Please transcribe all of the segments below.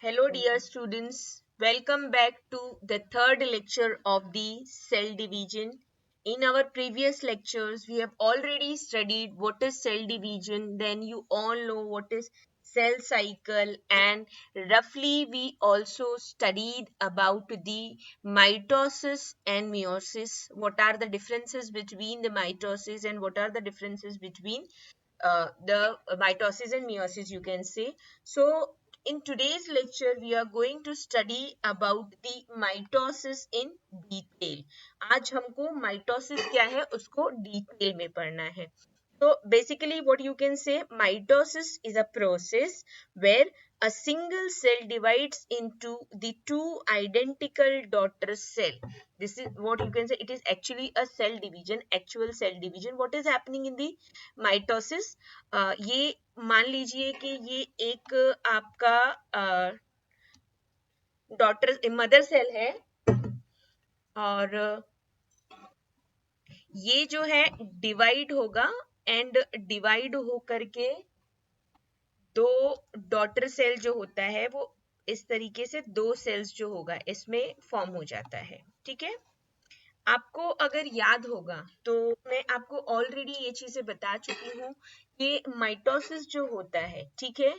Hello, dear students. Welcome back to the third lecture of the cell division. In our previous lectures, we have already studied what is cell division. Then you all know what is cell cycle, and roughly we also studied about the mitosis and meiosis. What are the differences between the mitosis and what are the differences between the mitosis and meiosis, you can say. So in today's lecture we are going to study about the mitosis in detail. आज हमको mitosis क्या है उसको detail में पढ़ना है. So basically what you can say, mitosis is a process where a single cell divides into the two identical daughter cell. This is what you can say, it is actually a cell division, actual cell division. What is happening in the mitosis? ये मान लीजिए कि ये एक आपका daughter mother cell है और ये जो है डिवाइड होगा एंड डिवाइड हो करके दो डॉटर सेल जो होता है वो इस तरीके से दो सेल्स जो होगा इसमें फॉर्म हो जाता है. ठीक है, आपको अगर याद होगा तो मैं आपको ऑलरेडी ये चीजें बता चुकी हूँ कि माइटोसिस जो होता है, ठीक है,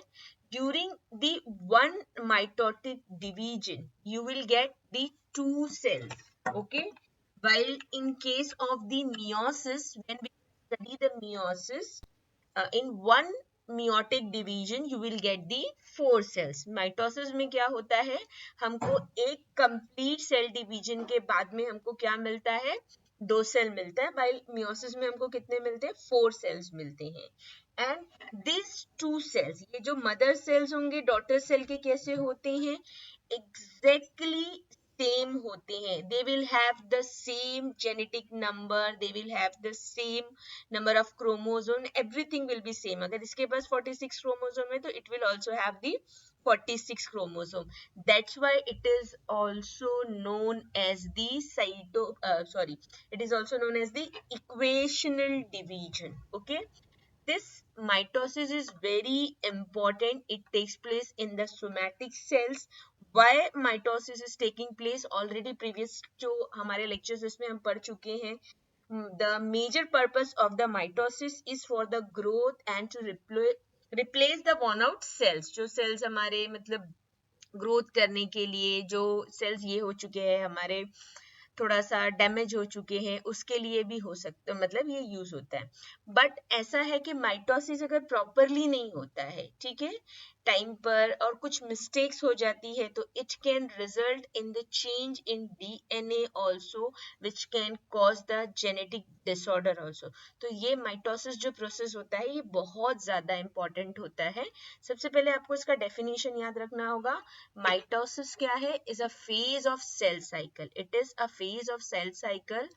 during the one mitotic division you will get the two cells. Okay, while in case of the meiosis, when we study the meiosis, in one meiotic division you will get the four cells. mitosis में क्या होता है, हमको एक complete cell division के बाद में हमको क्या मिलता है, दो सेल मिलता है. while meiosis में हमको कितने मिलते हैं, फोर सेल्स मिलते हैं. एंड दिस टू सेल्स, ये जो मदर सेल्स होंगे डॉटर सेल के कैसे होते हैं, exactly सेम होते हैं. they will have the same genetic number, they will have the same number of chromosome, everything will be same. अगर इसके पास 46 chromosome है तो it will also have the 46 chromosome. That's why it is also known as the it is also known as the equational division. Okay, this mitosis is very important. It takes place in the somatic cells. Why mitosis is taking place, already previous जो हमारे lectures इसमें हम पढ़ चुके हैं. The major purpose of the mitosis is for the growth and to replace the worn out cells. जो cells हमारे मतलब ग्रोथ करने के लिए जो सेल्स ये हो चुके हैं हमारे थोड़ा सा डैमेज हो चुके हैं उसके लिए भी हो सकता, मतलब ये यूज होता है. बट ऐसा है कि माइटोसिस अगर प्रॉपरली नहीं होता है, ठीक है, टाइम पर और कुछ मिस्टेक्स हो जाती है तो it can result in the change in DNA also which can cause the genetic disorder also. तो ये माइटोसिस जो प्रोसेस होता है ये बहुत ज्यादा इंपॉर्टेंट होता है. सबसे पहले आपको इसका डेफिनेशन याद रखना होगा. माइटोसिस क्या है, is a phase of cell cycle. It is a phase of cell cycle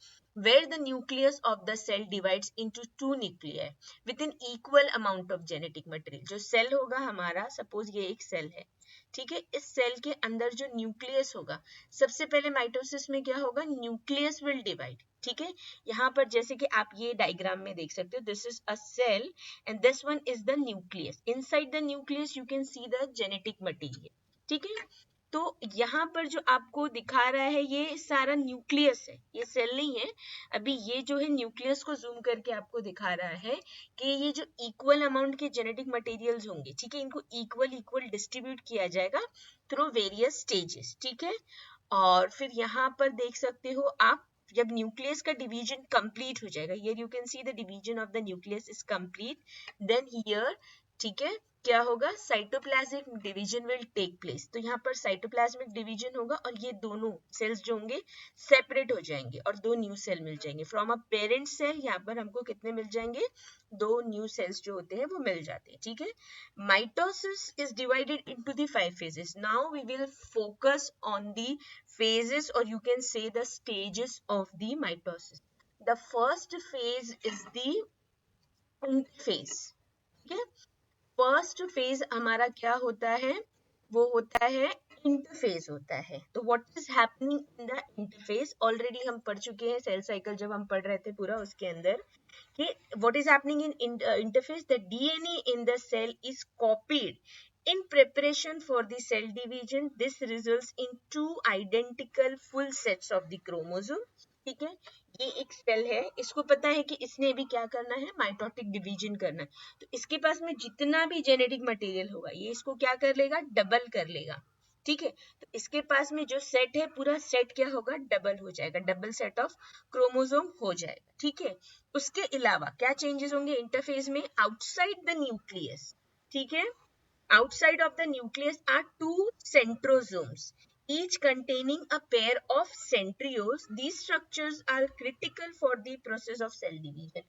where the nucleus of the cell divides into two nuclei with an equal amount of genetic material. जो cell होगा हमारा, suppose ये एक cell है, ठीक है, इस cell के अंदर जो न्यूक्लियस होगा, सबसे पहले माइटोसिस में क्या होगा, न्यूक्लियस विल डिवाइड. ठीक है, यहाँ पर जैसे कि आप ये डायग्राम में देख सकते हो, this is a cell and this one is the nucleus. Inside the nucleus you can see the genetic material. ठीक है, तो यहाँ पर जो आपको दिखा रहा है ये सारा न्यूक्लियस है, ये सेल नहीं है. अभी ये जो है न्यूक्लियस को जूम करके आपको दिखा रहा है कि ये जो इक्वल अमाउंट के जेनेटिक मटेरियल्स होंगे, ठीक है, इनको इक्वल इक्वल डिस्ट्रीब्यूट किया जाएगा थ्रू वेरियस स्टेजेस. ठीक है, और फिर यहाँ पर देख सकते हो आप, जब न्यूक्लियस का डिवीजन कंप्लीट हो जाएगा, here you can see the division of the nucleus is complete, then here, ठीक है, क्या होगा, cytoplasmic division will take place. तो यहाँ पर साइटोप्लाज्मिक डिवीजन होगा और ये दोनों सेल्स जो होंगे सेपरेट हो जाएंगे और दो न्यू सेल मिल जाएंगे. फ्रॉम अ पेरेंट सेल यहाँ पर हमको कितने मिल जाएंगे, दो न्यू सेल्स जो होते हैं वो मिल जाते हैं. ठीक है, mitosis is divided into the 5 phases. Now we will focus on the phases or you can say the stages of the mitosis. The first phase is the interphase. ठीक है, फर्स्ट फेज हमारा क्या होता है, वो होता है इंटरफेज होता है. तो what is happening in the interphase, already हम पढ़ चुके हैं सेल साइकिल जब हम पढ़ रहे थे पूरा उसके अंदर कि what is happening in interphase, the DNA in the cell is copied In preparation for the cell division, this results in 2 identical full sets of the chromosome. ठीक है, ये एक सेल है, इसको पता है कि इसने भी क्या करना है, माइटोटिक डिवीजन करना है, तो इसके पास में जितना भी जेनेटिक मटेरियल होगा ये इसको क्या कर लेगा, डबल कर लेगा. ठीक है, तो इसके पास में जो सेट है पूरा सेट क्या होगा, डबल हो जाएगा, डबल सेट ऑफ क्रोमोसोम हो जाएगा. ठीक है, उसके अलावा क्या चेंजेस होंगे इंटरफेस में, आउटसाइड द न्यूक्लियस. ठीक है, outside of the nucleus are 2 centrosomes, each containing a pair of centrioles. These structures are critical for the process of cell division.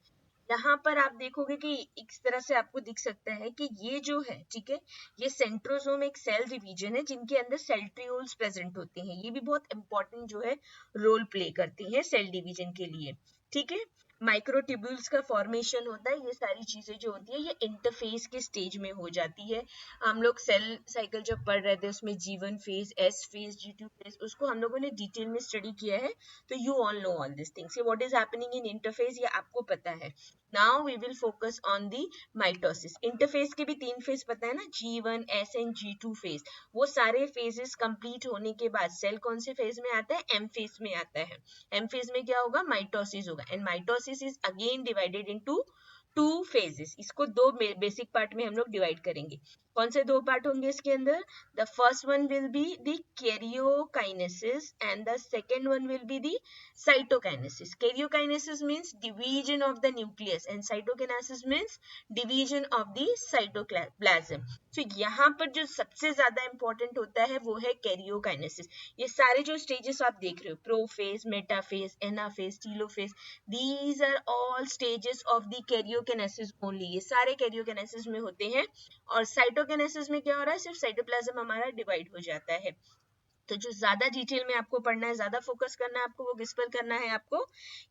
यहाँ पर आप देखोगे कि इस तरह से आपको दिख सकता है कि ये जो है, ठीक है, ये सेंट्रोसोम एक सेल डिवीजन है जिनके अंदर सेंट्रियोल्स प्रेजेंट होते हैं. ये भी बहुत इंपॉर्टेंट जो है रोल प्ले करती है सेल डिवीजन के लिए. ठीक है, माइक्रोट्यूब्यूल्स का फॉर्मेशन होता है, ये सारी चीजें जो होती है ये इंटरफेस के स्टेज में हो जाती है. हम लोग सेल साइकिल जब पढ़ रहे थे उसमें G1 phase, S phase, G2 phase, उसको हम लोगों ने डिटेल में स्टडी किया है, तो you all know all this things. What is happening in interphase ये आपको पता है. Now we will focus on the mitosis. Interphase के भी 3 फेज पता है ना, G1, S and G2 phase. वो सारे फेजेस कंप्लीट होने के बाद सेल कौन से फेज में आता है, M फेज में आता है. M फेज में क्या होगा, माइटोसिस होगा. And mitosis is again divided into 2 phases. इसको 2 बेसिक पार्ट में हम लोग डिवाइड करेंगे. कौन से 2 पार्ट होंगे इसके अंदर, the first one will be the karyokinesis and the second one will be the cytokinesis. Karyokinesis means division of the nucleus and cytokinesis means division of the cytoplasm. तो यहाँ पर जो सबसे ज्यादा इंपॉर्टेंट होता है वो है कैरियोकाइनेसिस. ये सारे जो स्टेजेस आप देख रहे हो, prophase, metaphase, anaphase, telophase, these are all stages of the karyokinesis only. ये सारे karyokinesis में होते हैं. और साइटोकिनेसिस में क्या हो रहा है, सिर्फ साइटोप्लाज्म हमारा डिवाइड हो जाता है. तो जो ज्यादा डिटेल में आपको पढ़ना है, ज्यादा फोकस करना है आपको, वो किस पर करना है, आपको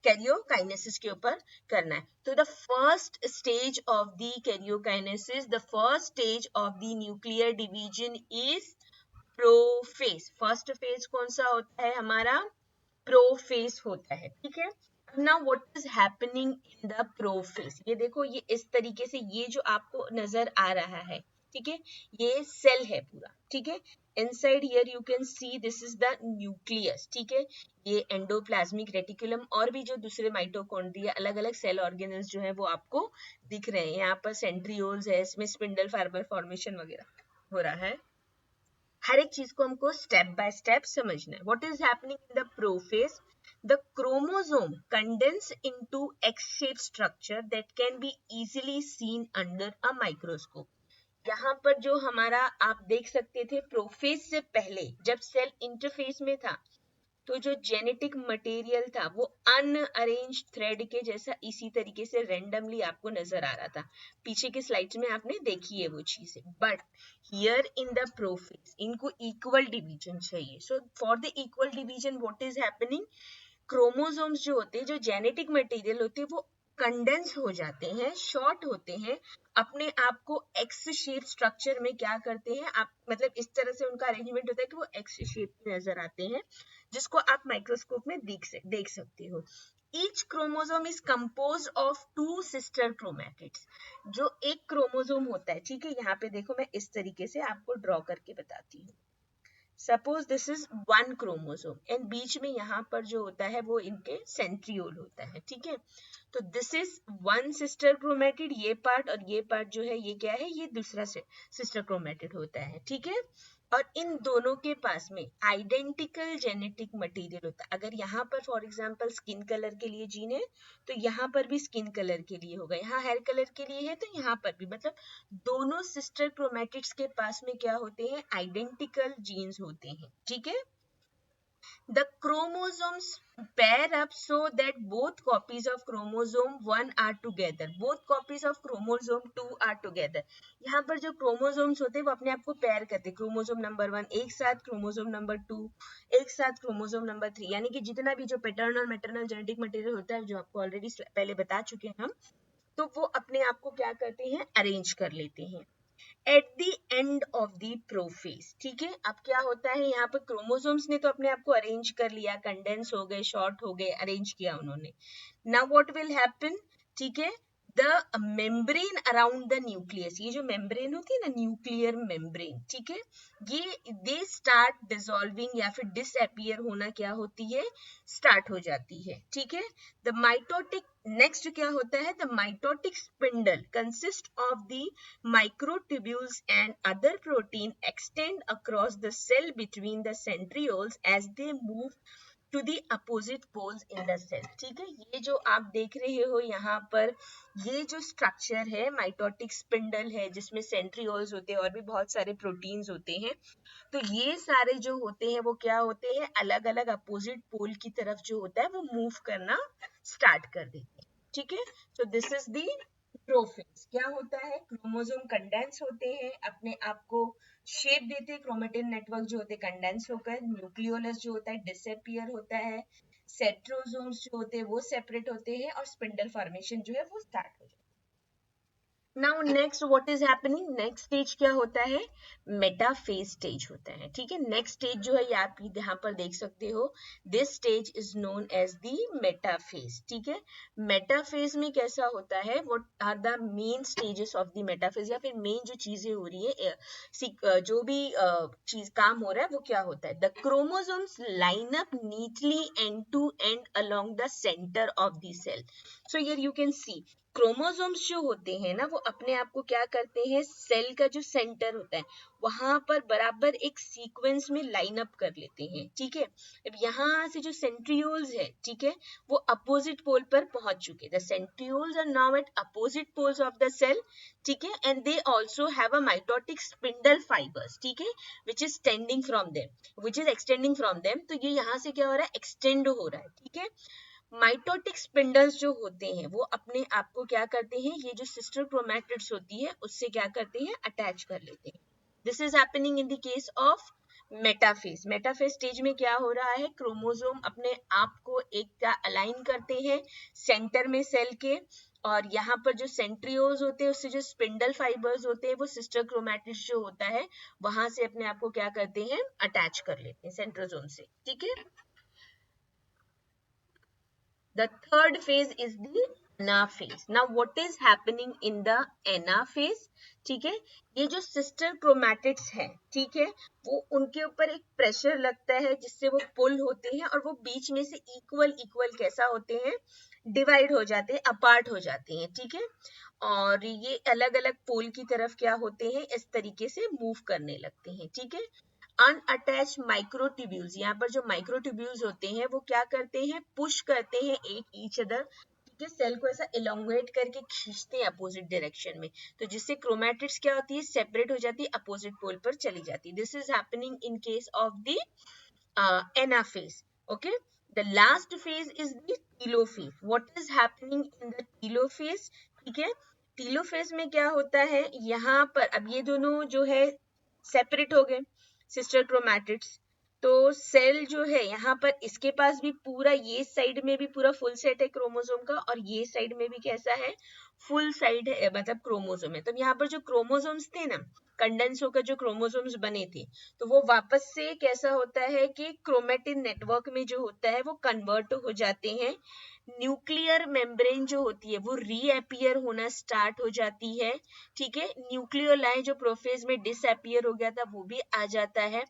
कैरियोकाइनेसिस के ऊपर करना है. तो the first stage of the karyokinesis, the first stage of the nuclear division is prophase. First phase कौन सा होता है हमारा, प्रोफेज होता है. ठीक है, now what is happening in the prophase, ये देखो, ये इस तरीके से ये जो आपको नजर आ रहा है, ठीक है, ये सेल है पूरा. ठीक है, inside here you can see this is the nucleus. ठीक है, ये एंडोप्लाज्मिक रेटिकुलम और भी जो दूसरे माइटोकॉन्ड्रिया, अलग अलग सेल ऑर्गेनल्स जो है वो आपको दिख रहे हैं. यहाँ पर सेंट्रियोल्स है, इसमें स्पिंडल फाइबर फॉर्मेशन वगैरह हो रहा है. हर एक चीज को हमको स्टेप बाय स्टेप समझना है. What is happening in the prophase, the chromosome condense into X-shaped structure that can be easily seen under a microscope. यहाँ पर जो हमारा आप देख सकते थे प्रोफेज से पहले जब सेल इंटरफेस में था, तो जो जेनेटिक मटेरियल था वो अनअरेंज थ्रेड के जैसा इसी तरीके से रेंडमली आपको नजर आ रहा था. पीछे के स्लाइड्स में आपने देखी है वो चीजें. But here in the prophase इनको इक्वल डिवीजन चाहिए. So for the equal division what is happening, chromosomes जो होते हैं, जो जेनेटिक मटेरियल होते हैं, वो कंडेंस हो जाते हैं, शॉर्ट होते हैं, अपने आप को एक्स शेप स्ट्रक्चर में क्या करते हैं आप, मतलब इस तरह से उनका अरेंजमेंट होता है कि वो एक्स शेप में नजर आते हैं, जिसको आप माइक्रोस्कोप में देख सकते हो. Each chromosome is composed of 2 sister chromatids. जो एक क्रोमोसोम होता है, ठीक है, यहाँ पे देखो मैं इस तरीके से आपको ड्रॉ करके बताती हूँ. Suppose this is 1 chromosome and बीच में यहाँ पर जो होता है वो इनके सेंट्रियोल होता है. ठीक है, तो दिस इज 1 सिस्टर क्रोमेटिड, ये पार्ट, और ये पार्ट जो है ये क्या है, ये दूसरा सिस्टर क्रोमेटिड होता है. ठीक है, और इन दोनों के पास में आइडेंटिकल जेनेटिक मटेरियल होता है. अगर यहाँ पर फॉर एग्जांपल स्किन कलर के लिए जीन है, तो यहाँ पर भी स्किन कलर के लिए होगा. यहाँ हेयर कलर के लिए है, तो यहाँ पर भी, मतलब दोनों सिस्टर क्रोमेटिड्स के पास में क्या होते हैं, आइडेंटिकल जीन्स होते हैं. ठीक है, the chromosomes pair up so that both copies of chromosome 1 are together, both copies of chromosome 2 are together. यहाँ पर जो क्रोमोसोम्स होते हैं वो अपने आप को पेयर करते हैं. क्रोमोसोम नंबर 1 एक साथ, क्रोमोसोम नंबर 2 एक साथ, क्रोमोसोम नंबर 3, यानी कि जितना भी जो पैटर्नल मैटरनल जेनेटिक मटेरियल होता है, जो आपको ऑलरेडी पहले बता चुके हैं हम, तो वो अपने आप को क्या करते हैं, अरेंज कर लेते हैं at the end of the prophase. ठीक है, अब क्या होता है, यहाँ पर क्रोमोसोम्स ने तो अपने आप को अरेंज कर लिया, कंडेंस हो गए, शॉर्ट हो गए, अरेंज किया उन्होंने. नाउ व्हाट विल हैपन, ठीक है, the membrane around the nucleus, ये जो मेम्ब्रेन होती है ना, न्यूक्लियर मेम्ब्रेन, ठीक है, ये दे स्टार्ट डिसॉल्विंग या फिर डिसअपियर होना क्या होती है, स्टार्ट हो जाती है, ठीक है। द माइटोटिक, नेक्स्ट क्या होता है, the mitotic spindle consist of the microtubules and other protein extend across the cell between the centrioles as they move to the opposite poles in the cell, ठीक है। ये जो आप देख रहे हो यहाँ पर, ये जो स्ट्रक्चर है माइटोटिक स्पिंडल है, जिसमें सेंट्रियोल्स होते हैं और भी बहुत सारे प्रोटीन्स होते हैं। तो ये सारे जो होते हैं वो क्या होते हैं, अलग अलग अपोजिट पोल की तरफ जो होता है वो मूव करना स्टार्ट कर देते हैं, ठीक है। तो दिस इज दी प्रोफेज। क्या होता है, क्रोमोसोम कंडेंस होते हैं, अपने आप को शेप देते हैं, क्रोमेटिन नेटवर्क जो होते हैं कंडेंस होकर, न्यूक्लियोलस जो होता है डिसअपियर होता है, सेंट्रोसोम्स जो होते हैं वो सेपरेट होते हैं और स्पिंडल फॉर्मेशन जो है वो स्टार्ट हो जाता है। Now next what is happening, next stage क्या होता है, मेटाफेज स्टेज होता है, ठीक है। नेक्स्ट स्टेज जो है ये आप यहाँ पर देख सकते हो, this stage is known as the metaphase, ठीक है। मेटाफेज में कैसा होता है, what are the main stages of the metaphase, या फिर मेन जो चीजें हो रही है, जो भी चीज काम हो रहा है वो क्या होता है, the chromosomes line up neatly end to end along the centre of the cell. So here you can see, chromosomes जो होते हैं ना वो अपने आप को क्या करते हैं, सेल का जो सेंटर होता है वहां पर बराबर एक सीक्वेंस में लाइन अप कर लेते हैं, ठीक है। अब यहाँ से जो सेंट्रियोल्स है, ठीक है, वो अपोजिट पोल पर पहुंच चुके, the centrioles are now at opposite poles of the cell, ठीक है, and they also have a mitotic spindle fibers, ठीक है, which is extending from them, तो ये यहाँ से क्या हो रहा है, एक्सटेंड हो रहा है, ठीक है। माइटोटिक स्पिंडल्स जो होते हैं वो अपने आप को क्या करते हैं, ये जो सिस्टर क्रोमैटिड्स होती है उससे क्या करते हैं, अटैच कर लेते हैं। This is happening in the case of metaphase. Metaphase stage में क्या हो रहा है, क्रोमोसोम अपने आप को एक का अलाइन करते हैं सेंटर में सेल के, और यहाँ पर जो सेंट्रियोल्स होते हैं उससे जो स्पिंडल फाइबर्स होते हैं वो सिस्टर क्रोमैटिड्स जो होता है वहां से अपने आप को क्या करते हैं, अटैच कर लेते हैं सेंट्रोसोम से, ठीक है। The third phase is the anaphase. Now what is happening in the anaphase? ठीक है, ये जो सिस्टर क्रोमैटिड्स हैं, ठीक है, वो उनके ऊपर एक प्रेशर लगता है जिससे वो पुल होते हैं और वो बीच में से इक्वल इक्वल कैसा होते हैं, डिवाइड हो जाते हैं, अपार्ट हो जाते हैं, ठीक है। और ये अलग अलग पोल की तरफ क्या होते हैं, इस तरीके से मूव करने लगते हैं, ठीक है। अनअटैच माइक्रोट्यूब्यूल्स, यहाँ पर जो माइक्रोट्यूब्यूल्स होते हैं वो क्या करते हैं, पुश करते हैं एक ईच अदर, ठीक है, सेल को ऐसा इलोंगेट करके खींचते हैं अपोजिट डायरेक्शन में, तो जिससे क्रोमैटिड्स क्या होती है, सेपरेट हो जाती है, अपोजिट पोल पर चली जाती है। This is happening in case of the anaphase, okay. The last phase is the telophase. What is happening in the telophase, ठीक है। टीलोफेज में क्या होता है, यहाँ पर अब ये दोनों जो है सेपरेट हो गए सिस्टर क्रोमैटिड्स, तो सेल जो है यहाँ पर इसके पास भी पूरा, ये साइड में भी पूरा फुल सेट है क्रोमोसोम का, और ये साइड में भी कैसा है, फुल साइड है, मतलब क्रोमोसोम है। तो यहाँ पर जो क्रोमोसोम्स थे ना, कंडेंस होकर जो क्रोमोसोम्स बने थे, तो वो वापस से कैसा होता है कि क्रोमेटिन नेटवर्क में जो होता है वो कन्वर्ट हो जाते हैं, न्यूक्लियर मेम्ब्रेन जो होती है वो रीअपियर होना स्टार्ट हो जाती है, ठीक है। न्यूक्लियोलाई जो प्रोफेज में डिसअपियर हो गया था वो भी आ जाता है,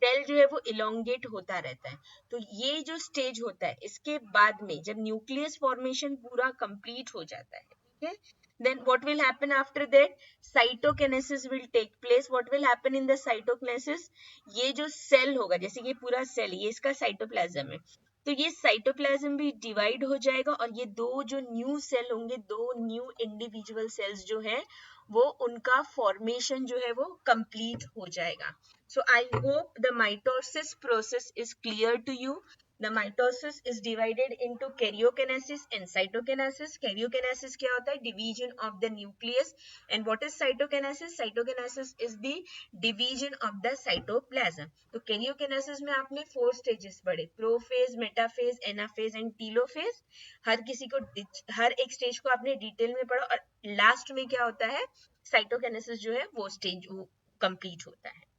सेल जो है वो इलोंगेट होता रहता है। तो ये जो स्टेज होता है इसके बाद में जब न्यूक्लियस फॉर्मेशन पूरा कंप्लीट हो जाता है, ठीक है, then what will happen after that, cytokinesis will take place. What will happen in the cytokinesis, ये जो सेल होगा, जैसे ये पूरा सेल, ये इसका साइटोप्लाज्म है, तो ये साइटोप्लाज्म भी डिवाइड हो जाएगा और ये दो जो न्यू सेल होंगे, दो न्यू इंडिविजुअल सेल्स जो है वो उनका फॉर्मेशन जो है वो कंप्लीट हो जाएगा। So I hope the mitosis process is clear to you. The mitosis is divided into karyokinesis and cytokinesis. Karyokinesis क्या होता है, division of the nucleus, and what is cytokinesis? Cytokinesis is the division of the cytoplasm. तो karyokinesis में आपने 4 stages पढ़े, prophase, metaphase, anaphase and telophase. हर किसी को, हर एक स्टेज को आपने डिटेल में पढ़ा, और लास्ट में क्या होता है, साइटोकिनेसिस जो है वो स्टेज कंप्लीट होता है।